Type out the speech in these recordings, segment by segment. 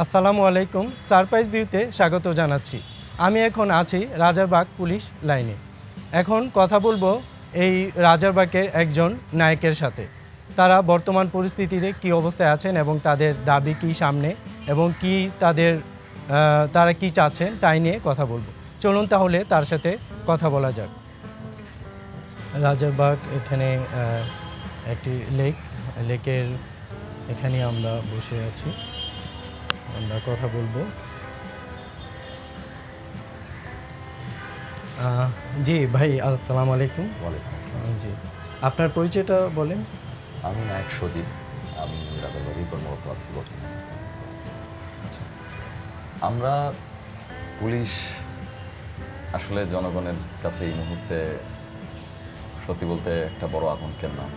আসসালামু আলাইকুম। সারপ্রাইজ ভিউতে স্বাগত জানাচ্ছি। আমি এখন আছি রাজারবাগ পুলিশ লাইনে। এখন কথা বলবো এই রাজারবাগের একজন নায়কের সাথে। তারা বর্তমান পরিস্থিতিতে কী অবস্থায় আছেন এবং তাদের দাবি কী সামনে এবং কি তারা কি চাচ্ছেন তাই নিয়ে কথা বলবো। চলুন তাহলে তার সাথে কথা বলা যাক। রাজারবাগ এখানে একটি লেকের এখানে আমরা বসে আছি, আমরা কথা বলবো। জি ভাই, আসসালামু আলাইকুম। ওয়ালাইকুম আসসালাম। জি, আপনার পরিচয়টা বলেন। আমি নায়ক সজীব, আমি রাজারবাগেই কর্মরত আছি বর্তমানে। আচ্ছা, আমরা পুলিশ আসলে জনগণের কাছে এই মুহূর্তে সত্যি বলতে একটা বড় আতঙ্কের নাম,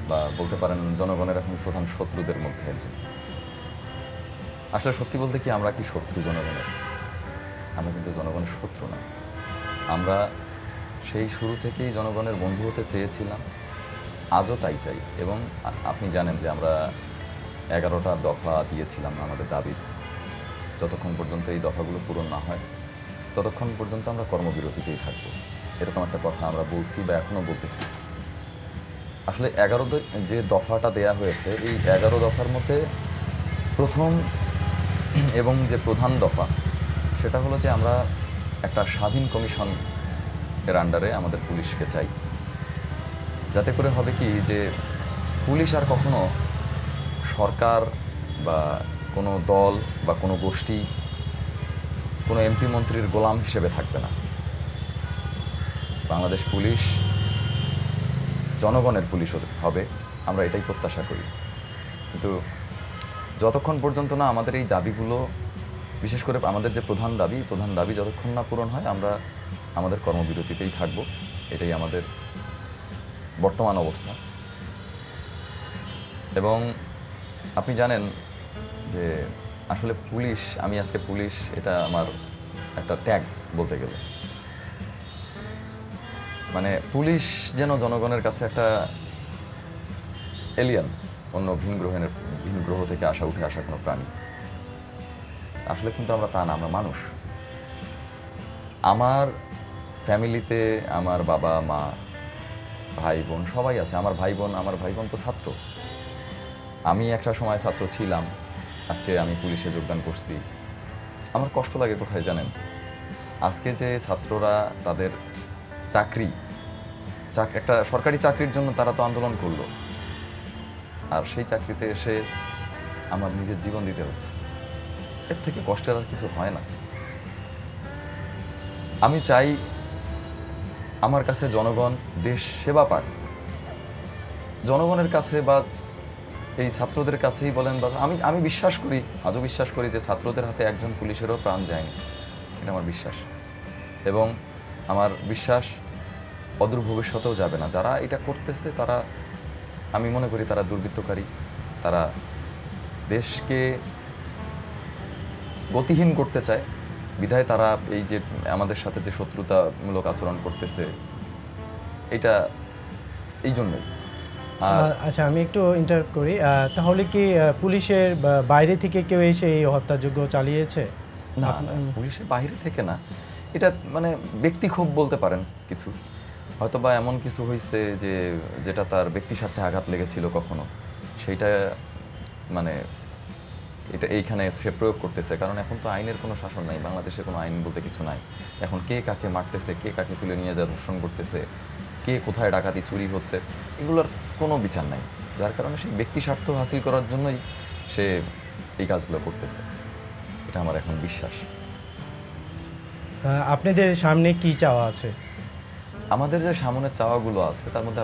বা বলতে পারেন জনগণের এখন প্রধান শত্রুদের মধ্যে একজন। আসলে সত্যি বলতে কি, আমরা কি শত্রু জনগণের? আমরা কিন্তু জনগণের শত্রু না। আমরা সেই শুরু থেকেই জনগণের বন্ধু হতে চেয়েছিলাম, আজও তাই চাই। এবং আপনি জানেন যে আমরা 11টা দফা দিয়েছিলাম আমাদের দাবি। যতক্ষণ পর্যন্ত এই দফাগুলো পূরণ না হয় ততক্ষণ পর্যন্ত আমরা কর্মবিরতিতেই থাকব, এরকম একটা কথা আমরা বলছি বা এখনও বলতেছি। আসলে 11 যে দফাটা দেয়া হয়েছে, এই 11 দফার মধ্যে প্রথম এবং যে প্রধান দফা, সেটা হলো যে আমরা একটা স্বাধীন কমিশন এর আন্ডারে আমাদের পুলিশকে চাই, যাতে করে হবে কি যে পুলিশ আর কখনো সরকার বা কোনো দল বা কোনো গোষ্ঠী, কোনো এমপি মন্ত্রীর গোলাম হিসেবে থাকবে না। বাংলাদেশ পুলিশ জনগণের পুলিশ হবে, আমরা এটাই প্রত্যাশা করি। কিন্তু যতক্ষণ পর্যন্ত না আমাদের এই দাবিগুলো, বিশেষ করে আমাদের যে প্রধান দাবি যতক্ষণ না পূরণ হয়, আমরা আমাদের কর্মবিরতিতেই থাকব। এটাই আমাদের বর্তমান অবস্থা। এবং আপনি জানেন যে আসলে আমি আজকে পুলিশ, এটা আমার একটা ট্যাগ বলতে গেলে। মানে পুলিশ যেন জনগণের কাছে একটা এলিয়ান, অন্য ভিন গ্রহ থেকে উঠে আসা কোনো প্রাণী। আসলে কিন্তু আমরা তা না, আমরা মানুষ। আমার ফ্যামিলিতে আমার বাবা মা ভাই বোন সবাই আছে। আমার ভাই বোন তো ছাত্র। আমি একটা সময় ছাত্র ছিলাম, আজকে আমি পুলিশে যোগদান করছি। আমার কষ্ট লাগে কোথায় জানেন? আজকে যে ছাত্ররা তাদের একটা সরকারি চাকরির জন্য তারা তো আন্দোলন করলো, আর সেই চাকরিতে এসে আমার নিজের জীবন দিতে হচ্ছে। এর থেকে কষ্টের আর কিছু হয় না। আমি চাই আমার কাছে জনগণ দেশ সেবা পাক। জনগণের কাছে বা এই ছাত্রদের কাছেই বলেন, বা আমি বিশ্বাস করি, আজও বিশ্বাস করি যে ছাত্রদের হাতে একজন পুলিশেরও প্রাণ যায়নি। এটা আমার বিশ্বাস, এবং আমার বিশ্বাস অদূর ভবিষ্যতেও যাবে না। যারা এটা করতেছে তারা, আমি মনে করি তারা দুর্বৃত্তকারী। তারা দেশকে গতিহীন করতে চায়, বিধায় তারা এই যে আমাদের সাথে যে শত্রুতামূলক আচরণ করতেছে, এটা এই জন্যই। আচ্ছা, আমি একটু ইন্টারাপ্ট করি। তাহলে কি পুলিশের বাইরে থেকে কেউ এসে এই হত্যাযজ্ঞ চালিয়েছে? না, পুলিশের বাইরে থেকে না, এটা মানে ব্যক্তিক্ষোভ বলতে পারেন কিছু। হয়তো বা এমন কিছু হয়েছে যেটা তার ব্যক্তি স্বার্থে আঘাত লেগেছিল কখনো, সেইটা মানে এটা এইখানে সে প্রয়োগ করতেছে। কারণ এখন তো আইনের কোনো শাসন নাই, বাংলাদেশে কোনো আইন বলতে কিছু নাই। এখন কে কাকে মারতেছে, কে কাকে তুলে নিয়ে যা ধর্ষণ করতেছে, কে কোথায় ডাকাতি চুরি হচ্ছে, এগুলোর কোনো বিচার নাই। যার কারণে সেই ব্যক্তি স্বার্থ হাসিল করার জন্যই সে এই কাজগুলো করতেছে, এটা আমার এখন বিশ্বাস। আপনাদের সামনে কি চাওয়া আছে? আমাদের যে সামনের চাওয়াগুলো আছে তার মধ্যে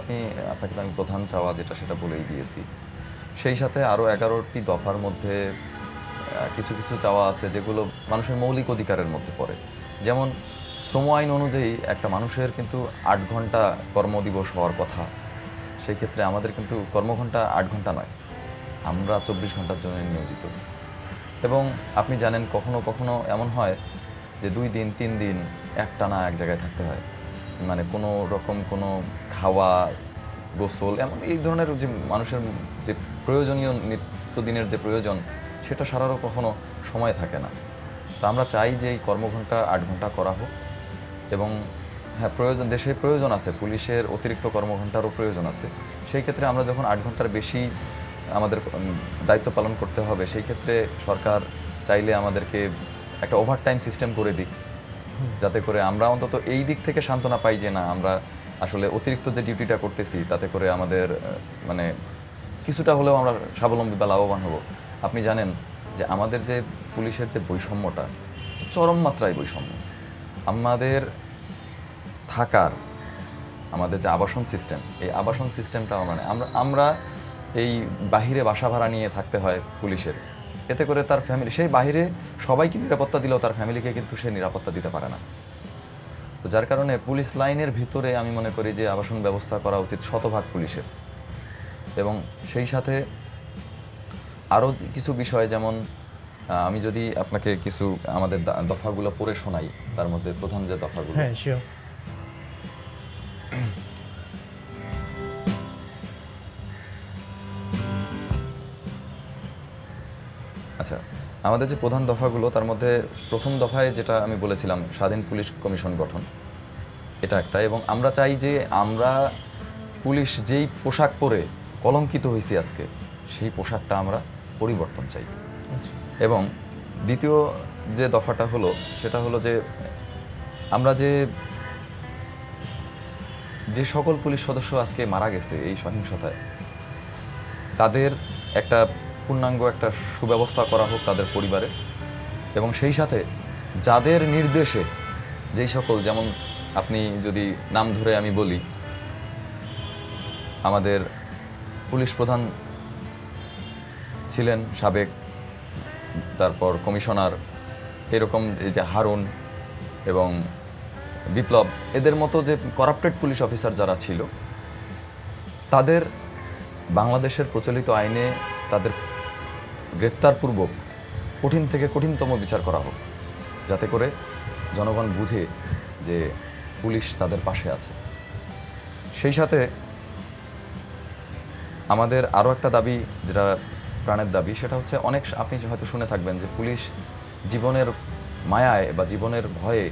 আপনাকে তো আমি প্রধান চাওয়া যেটা সেটা বলেই দিয়েছি। সেই সাথে আরও 11টি দফার মধ্যে কিছু কিছু চাওয়া আছে যেগুলো মানুষের মৌলিক অধিকারের মধ্যে পড়ে। যেমন শ্রম আইন অনুযায়ী একটা মানুষের কিন্তু 8 ঘন্টা কর্মদিবস হওয়ার কথা। সেই ক্ষেত্রে আমাদের কিন্তু কর্মঘণ্টা 8 ঘন্টা নয়, আমরা 24 ঘন্টার জন্য নিয়োজিত। এবং আপনি জানেন কখনো কখনো এমন হয় যে 2 দিন 3 দিন একটানা এক জায়গায় থাকতে হয়। মানে কোনো রকম কোনো খাওয়া, গোসল, এমন এই ধরনের যে মানুষের যে প্রয়োজনীয় নিত্যদিনের যে প্রয়োজন, সেটা সারারও কখনো সময় থাকে না। তো আমরা চাই যে এই কর্মঘণ্টা 8 ঘন্টা করা হোক এবং হ্যাঁ দেশের প্রয়োজন আছে, পুলিশের অতিরিক্ত কর্মঘণ্টারও প্রয়োজন আছে। সেই ক্ষেত্রে আমরা যখন 8 ঘন্টার বেশি আমাদের দায়িত্ব পালন করতে হবে, সেই ক্ষেত্রে সরকার চাইলে আমাদেরকে একটা ওভারটাইম সিস্টেম করে দিক, যাতে করে আমরা অন্তত এই দিক থেকে সান্ত্বনা পাই যে না, আমরা আসলে অতিরিক্ত যে ডিউটিটা করতেছি তাতে করে আমাদের মানে কিছুটা হলেও আমরা স্বাবলম্বী বা লাভবান হব। আপনি জানেন যে আমাদের যে পুলিশের যে বৈষম্যটা, চরম মাত্রায় বৈষম্য। আমাদের থাকার, আমাদের যে আবাসন সিস্টেম, এই আবাসন সিস্টেমটা মানে আমরা এই বাহিরে বাসা ভাড়া নিয়ে থাকতে হয় পুলিশের। এতে করে তার ফ্যামিলি, সেই বাহিরে সবাইকে নিরাপত্তা দিলেও তার ফ্যামিলিকে কিন্তু সে নিরাপত্তা দিতে পারে না। তো যার কারণে পুলিশ লাইনের ভিতরে আমি মনে করি যে আবাসন ব্যবস্থা করা উচিত শতভাগ পুলিশের। এবং সেই সাথে আরও কিছু বিষয়, যেমন আমি যদি আপনাকে কিছু আমাদের দফাগুলো পড়ে শোনাই, তার মধ্যে প্রধান যে দফাগুলো। হ্যাঁ, শিওর। আচ্ছা, আমাদের যে প্রধান দফাগুলো, তার মধ্যে প্রথম দফায় যেটা আমি বলেছিলাম স্বাধীন পুলিশ কমিশন গঠন, এটা একটা। এবং আমরা চাই যে আমরা পুলিশ যেই পোশাক পরে কলঙ্কিত হয়েছি আজকে, সেই পোশাকটা আমরা পরিবর্তন চাই। এবং দ্বিতীয় যে দফাটা হলো সেটা হলো যে আমরা যে সকল পুলিশ সদস্য আজকে মারা গেছে এই সহিংসতায়, তাদের একটা পূর্ণাঙ্গ একটা সুব্যবস্থা করা হোক তাদের পরিবারে। এবং সেই সাথে যাদের নির্দেশে যেই সকল, যেমন আপনি যদি নাম ধরে আমি বলি, আমাদের পুলিশ প্রধান ছিলেন সাবেক, তারপর কমিশনার, এরকম এই যে হারুন এবং বিপ্লব, এদের মতো যে করাপ্টেড পুলিশ অফিসার যারা ছিল, তাদের বাংলাদেশের প্রচলিত আইনে তাদের গ্রেপ্তারপূর্বক কঠিন থেকে কঠিনতম বিচার করা হোক, যাতে করে জনগণ বুঝে যে পুলিশ তাদের পাশে আছে। সেই সাথে আমাদের আরও একটা দাবি, যেটা প্রাণের দাবি, সেটা হচ্ছে অনেক, আপনি হয়তো শুনে থাকবেন যে পুলিশ জীবনের মায়ায় বা জীবনের ভয়ে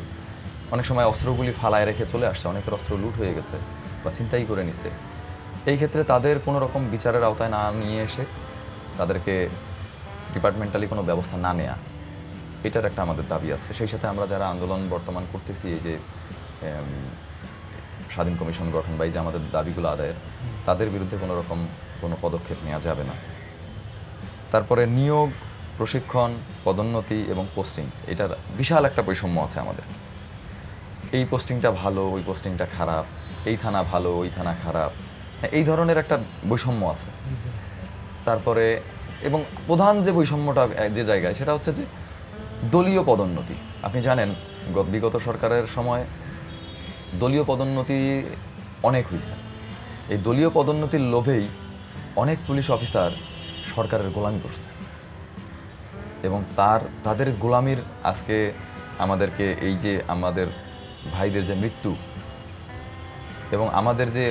অনেক সময় অস্ত্রগুলি ফালায় রেখে চলে আসছে, অনেকের অস্ত্র লুট হয়ে গেছে বা ছিনতাই করে নিছে। এই ক্ষেত্রে তাদের কোনো রকম বিচারের আওতায় না নিয়ে এসে তাদেরকে ডিপার্টমেন্টালি কোনো ব্যবস্থা না নেওয়া, এটার একটা আমাদের দাবি আছে। সেই সাথে আমরা যারা আন্দোলন বর্তমান করতেছি, এই যে স্বাধীন কমিশন গঠন বা এই যে আমাদের দাবিগুলো আদায়ের, তাদের বিরুদ্ধে কোনো রকম কোনো পদক্ষেপ নেওয়া যাবে না। তারপরে নিয়োগ, প্রশিক্ষণ, পদোন্নতি এবং পোস্টিং, এটার বিশাল একটা বৈষম্য আছে আমাদের। এই পোস্টিংটা ভালো, ওই পোস্টিংটা খারাপ, এই থানা ভালো, ওই থানা খারাপ, এই ধরনের একটা বৈষম্য আছে। তারপরে এবং প্রধান যে বৈষম্যটা যে জায়গায়, সেটা হচ্ছে যে দলীয় পদোন্নতি। আপনি জানেন বিগত সরকারের সময় দলীয় পদোন্নতি অনেক হয়েছে। এই দলীয় পদোন্নতির লোভেই অনেক পুলিশ অফিসার সরকারের গোলামি করছে এবং তাদের গোলামির আজকে আমাদেরকে এই যে আমাদের ভাইদের যে মৃত্যু এবং আমাদের যে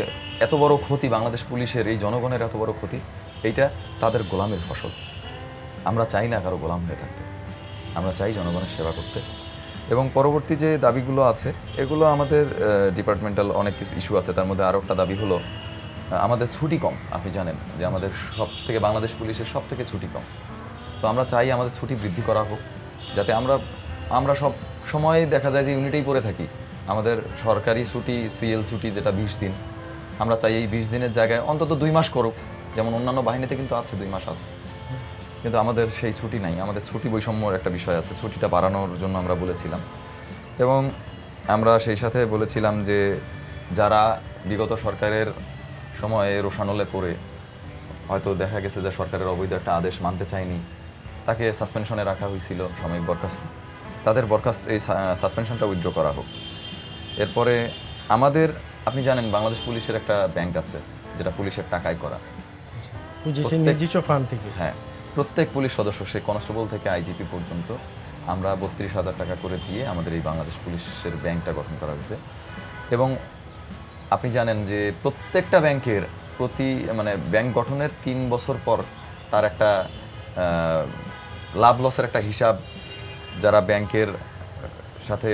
এত বড় ক্ষতি, বাংলাদেশ পুলিশের এই জনগণের এত বড় ক্ষতি, এইটা তাদের গোলামের ফসল। আমরা চাই না কারো গোলাম হয়ে থাকতে, আমরা চাই জনগণের সেবা করতে। এবং পরবর্তী যে দাবিগুলো আছে, এগুলো আমাদের ডিপার্টমেন্টাল অনেক কিছু ইস্যু আছে। তার মধ্যে আরও একটা দাবি হলো আমাদের ছুটি কম। আপনি জানেন যে আমাদের বাংলাদেশ পুলিশের সব থেকে ছুটি কম। তো আমরা চাই আমাদের ছুটি বৃদ্ধি করা হোক, যাতে আমরা সব সময় দেখা যায় যে ইউনিটেই পড়ে থাকি। আমাদের সরকারি ছুটি, সিএল ছুটি যেটা 20 দিন, আমরা চাই এই 20 দিনের জায়গায় অন্তত 2 মাস করুক। যেমন অন্যান্য বাহিনীতে কিন্তু আছে 2 মাস আছে, কিন্তু আমাদের সেই ছুটি নাই। আমাদের ছুটি বৈষম্যর একটা বিষয় আছে, ছুটিটা বাড়ানোর জন্য আমরা বলেছিলাম। এবং আমরা সেই সাথে বলেছিলাম যে যারা বিগত সরকারের সময়ে রোষানলে পড়ে হয়তো দেখা গেছে যে সরকারের অবৈধ একটা আদেশ মানতে চায়নি, তাকে সাসপেনশনে রাখা হয়েছিল, সাময়িক বরখাস্ত, তাদের এই সাসপেনশনটা উইথড্র করা হোক। এরপরে আমাদের, আপনি জানেন বাংলাদেশ পুলিশের একটা ব্যাংক আছে যেটা পুলিশের টাকায় করা, নিজস্ব ফান্ড থেকে। হ্যাঁ, প্রত্যেক পুলিশ সদস্য, সে কনস্টেবল থেকে আইজিপি পর্যন্ত, আমরা 32,000 টাকা করে দিয়ে আমাদের এই বাংলাদেশ পুলিশের ব্যাংকটা গঠন করা হয়েছে। এবং আপনি জানেন যে প্রত্যেকটা ব্যাংকের ব্যাংক গঠনের 3 বছর পর তার একটা লাভ লসের একটা হিসাব যারা ব্যাংকের সাথে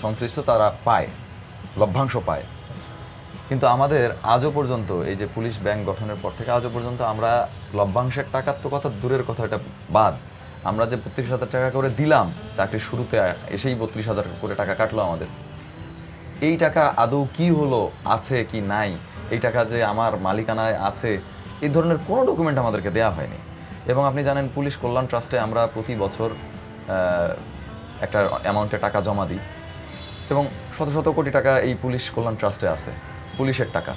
সংশ্লিষ্ট তারা পায়, লভ্যাংশ পায়। কিন্তু আমাদের আজও পর্যন্ত এই যে পুলিশ ব্যাংক গঠনের পর থেকে আজও পর্যন্ত আমরা লভ্যাংশের টাকার তো কথা দূরের কথা, এটা বাদ, আমরা যে 32,000 টাকা করে দিলাম চাকরির শুরুতে এসেই 32,000 করে টাকা কাটলো আমাদের, এই টাকা আদৌ কি হলো, আছে কি নাই, এই টাকা যে আমার মালিকানায় আছে, এই ধরনের কোনো ডকুমেন্ট আমাদেরকে দেওয়া হয়নি। এবং আপনি জানেন পুলিশ কল্যাণ ট্রাস্টে আমরা প্রতি বছর একটা অ্যামাউন্টে টাকা জমা দিই এবং শত শত কোটি টাকা এই পুলিশ কল্যাণ ট্রাস্টে আছে, পুলিশের টাকা।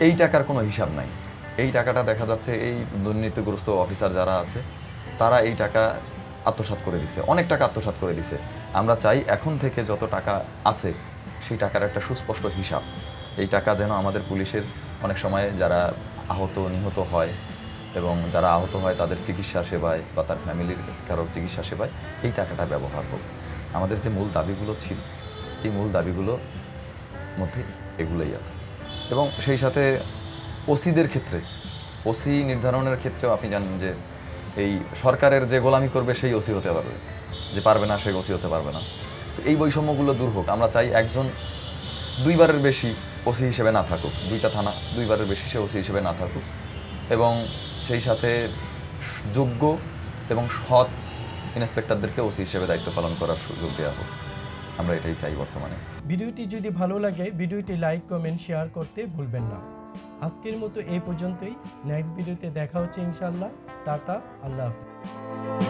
এই টাকার কোনো হিসাব নাই। এই টাকাটা দেখা যাচ্ছে এই দুর্নীতিগ্রস্ত অফিসার যারা আছে তারা এই টাকা আত্মসাৎ করে দিছে, অনেক টাকা আত্মসাৎ করে দিছে। আমরা চাই এখন থেকে যত টাকা আছে সেই টাকার একটা সুস্পষ্ট হিসাব। এই টাকা যেন আমাদের পুলিশের অনেক সময় যারা আহত নিহত হয় এবং যারা আহত হয় তাদের চিকিৎসা সেবায় বা তার ফ্যামিলির কারোর চিকিৎসা সেবায় এই টাকাটা ব্যবহার হোক। আমাদের যে মূল দাবিগুলো ছিল এই মূল দাবিগুলোর মধ্যে এগুলোই আছে। এবং সেই সাথে ওসিদের ক্ষেত্রে, ওসি নির্ধারণের ক্ষেত্রেও আপনি জানেন যে এই সরকারের যে গোলামি করবে সেই ওসি হতে পারবে, যে পারবে না সে ওসি হতে পারবে না। তো এই বৈষম্যগুলো দূর হোক। আমরা চাই একজন 2বারের বেশি ওসি হিসেবে না থাকুক, 2টা থানা 2বারের বেশি সে ওসি হিসেবে না থাকুক, এবং সেই সাথে যোগ্য এবং সৎ ইন্সপেক্টরদেরকে ওসি হিসেবে দায়িত্ব পালন করার সুযোগ দেওয়া হোক। আমরা এটাই চাই বর্তমানে। ভিডিওটি যদি ভালো লাগে ভিডিওটি লাইক, কমেন্ট, শেয়ার করতে ভুলবেন না। আজকের মতো এই পর্যন্তই। নেক্সট ভিডিওতে দেখা হচ্ছে ইনশাআল্লাহ। টাটা, আল্লাহ হাফেজ।